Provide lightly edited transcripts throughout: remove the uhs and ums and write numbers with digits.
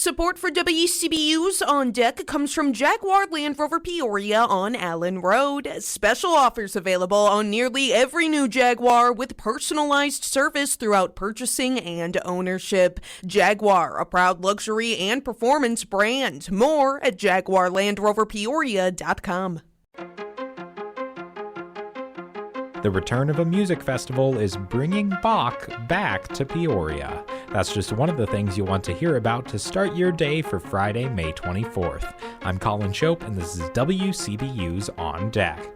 Support for WCBU's On Deck comes from Jaguar Land Rover Peoria on Allen Road. Special offers available on nearly every new Jaguar with personalized service throughout purchasing and ownership. Jaguar, a proud luxury and performance brand. More at jaguarlandroverpeoria.com. The return of a music festival is bringing Bach back to Peoria. That's just one of the things you'll want to hear about to start your day for Friday, May 24th. I'm Colin Shope, and this is WCBU's On Deck.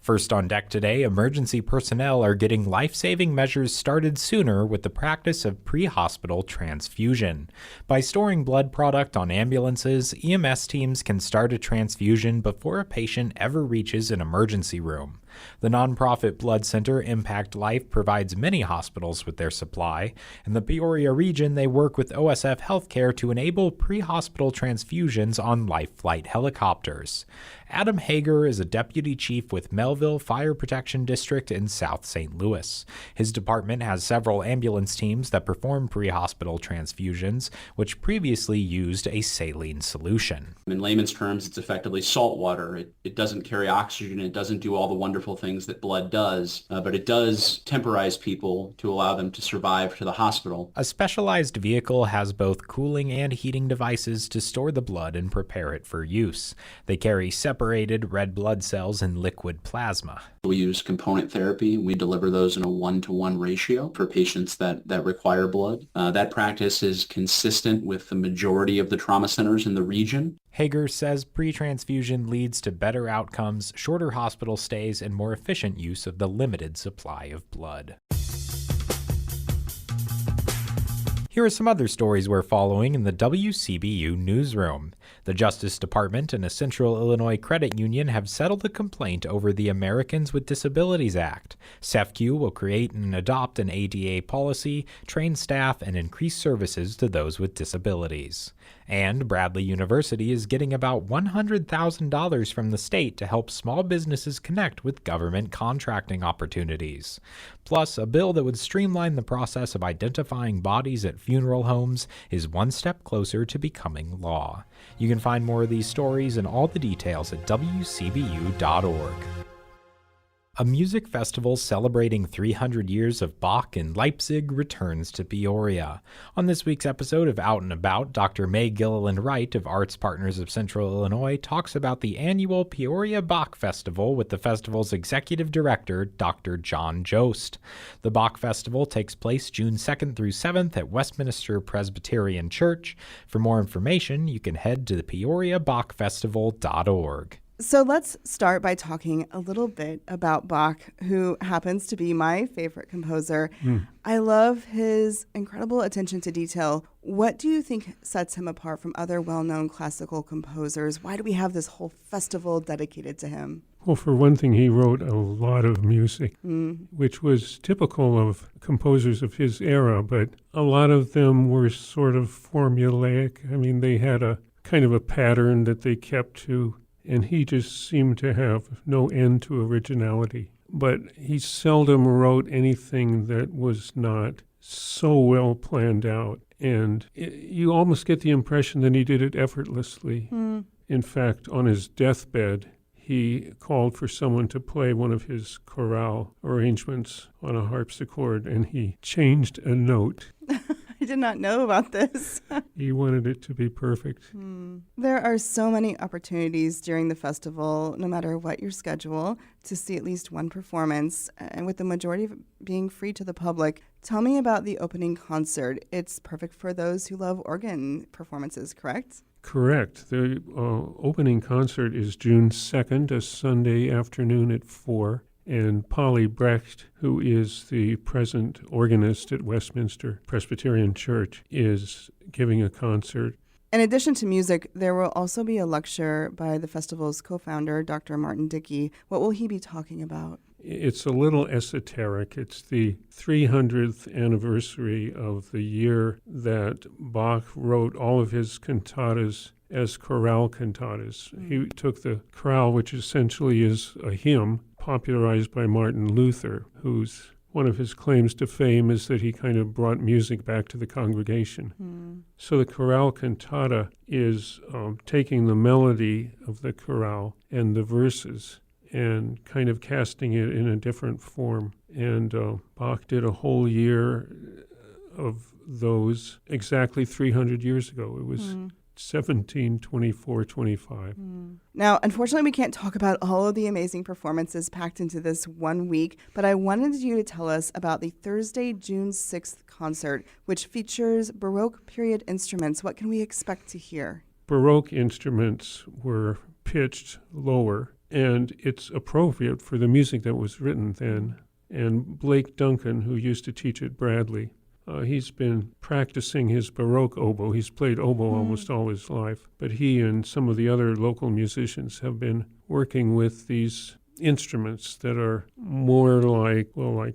First on deck today, emergency personnel are getting life-saving measures started sooner with the practice of pre-hospital transfusion. By storing blood product on ambulances, EMS teams can start a transfusion before a patient ever reaches an emergency room. The nonprofit blood center Impact Life provides many hospitals with their supply. In the Peoria region, they work with OSF Healthcare to enable pre-hospital transfusions on life flight helicopters. Adam Hager is a deputy chief with Melville Fire Protection District in South St. Louis. His department has several ambulance teams that perform pre-hospital transfusions, which previously used a saline solution. In layman's terms, it's effectively salt water. It doesn't carry oxygen. It doesn't do all the wonderful things that blood does, but it does temporize people to allow them to survive to the hospital. A specialized vehicle has both cooling and heating devices to store the blood and prepare it for use. They carry separated red blood cells and liquid plasma. We use component therapy. We deliver those in a 1-to-1 ratio for patients that require blood. That practice is consistent with the majority of the trauma centers in the region. Hager says pre-transfusion leads to better outcomes, shorter hospital stays, and more efficient use of the limited supply of blood. Here are some other stories we're following in the WCBU newsroom. The Justice Department and a Central Illinois credit union have settled a complaint over the Americans with Disabilities Act. CEFCU will create and adopt an ADA policy, train staff, and increase services to those with disabilities. And Bradley University is getting about $100,000 from the state to help small businesses connect with government contracting opportunities. Plus, a bill that would streamline the process of identifying bodies at funeral homes is one step closer to becoming law. You can find more of these stories and all the details at WCBU.org. A music festival celebrating 300 years of Bach in Leipzig returns to Peoria. On this week's episode of Out and About, Dr. May Gilliland Wright of Arts Partners of Central Illinois talks about the annual Peoria Bach Festival with the festival's executive director, Dr. John Jost. The Bach Festival takes place June 2nd through 7th at Westminster Presbyterian Church. For more information, you can head to the PeoriaBachFestival.org. So let's start by talking a little bit about Bach, who happens to be my favorite composer. I love his incredible attention to detail. What do you think sets him apart from other well-known classical composers? Why do we have this whole festival dedicated to him? Well, for one thing, he wrote a lot of music, which was typical of composers of his era, but a lot of them were sort of formulaic. I mean, they had a kind of a pattern that they kept to, and he just seemed to have no end to originality. But he seldom wrote anything that was not so well planned out. And you almost get the impression that he did it effortlessly. In fact, on his deathbed, he called for someone to play one of his chorale arrangements on a harpsichord, and he changed a note. I did not know about this. He wanted it to be perfect. There are so many opportunities during the festival, no matter what your schedule, to see at least one performance, and with the majority of it being free to the public. Tell me about the opening concert. It's perfect for those who love organ performances, correct? Correct. The opening concert is June 2nd, a Sunday afternoon at 4. And Polly Brecht, who is the present organist at Westminster Presbyterian Church, is giving a concert. In addition to music, there will also be a lecture by the festival's co-founder, Dr. Martin Dickey. What will he be talking about? It's a little esoteric. It's the 300th anniversary of the year that Bach wrote all of his cantatas as chorale cantatas. He took the chorale, which essentially is a hymn popularized by Martin Luther, whose one of his claims to fame is that he kind of brought music back to the congregation. So the chorale cantata is taking the melody of the chorale and the verses and kind of casting it in a different form. And Bach did a whole year of those exactly 300 years ago. It was 1724-25. Now, unfortunately, we can't talk about all of the amazing performances packed into this 1 week, but I wanted you to tell us about the Thursday, June 6th concert, which features Baroque period instruments. What can we expect to hear? Baroque instruments were pitched lower, and it's appropriate for the music that was written then. And Blake Duncan, who used to teach at Bradley, he's been practicing his Baroque oboe. He's played oboe almost all his life. But he and some of the other local musicians have been working with these instruments that are more like the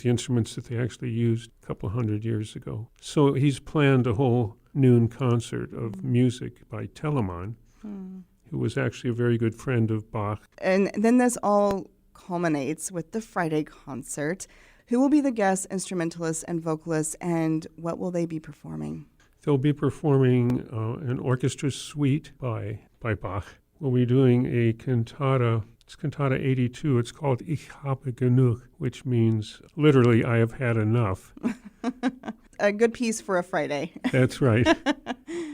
instruments that they actually used a couple hundred years ago. So he's planned a whole noon concert of music by Telemann, who was actually a very good friend of Bach. And then this all culminates with the Friday concert. Who will be the guest instrumentalists and vocalists, and what will they be performing? They'll be performing an orchestra suite by Bach. We'll be doing a cantata. It's Cantata 82. It's called Ich habe genug, which means literally, I have had enough. A good piece for a Friday. That's right.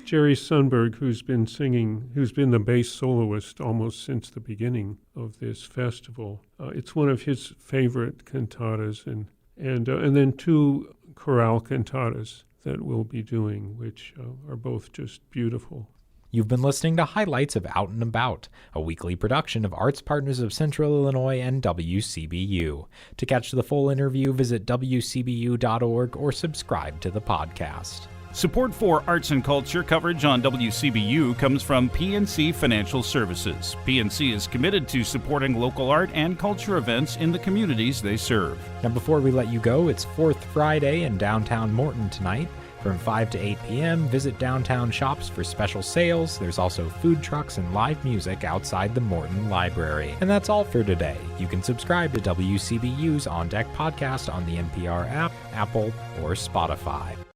Jerry Sundberg, who's been the bass soloist almost since the beginning of this festival. It's one of his favorite cantatas, and then two chorale cantatas that we'll be doing, which are both just beautiful. You've been listening to highlights of Out and About, a weekly production of Arts Partners of Central Illinois and WCBU. To catch the full interview, visit WCBU.org or subscribe to the podcast. Support for arts and culture coverage on WCBU comes from PNC Financial Services. PNC is committed to supporting local art and culture events in the communities they serve. Now, before we let you go, it's 4th Friday in downtown Morton tonight. From 5 to 8 p.m., visit downtown shops for special sales. There's also food trucks and live music outside the Morton Library. And that's all for today. You can subscribe to WCBU's On Deck podcast on the NPR app, Apple, or Spotify.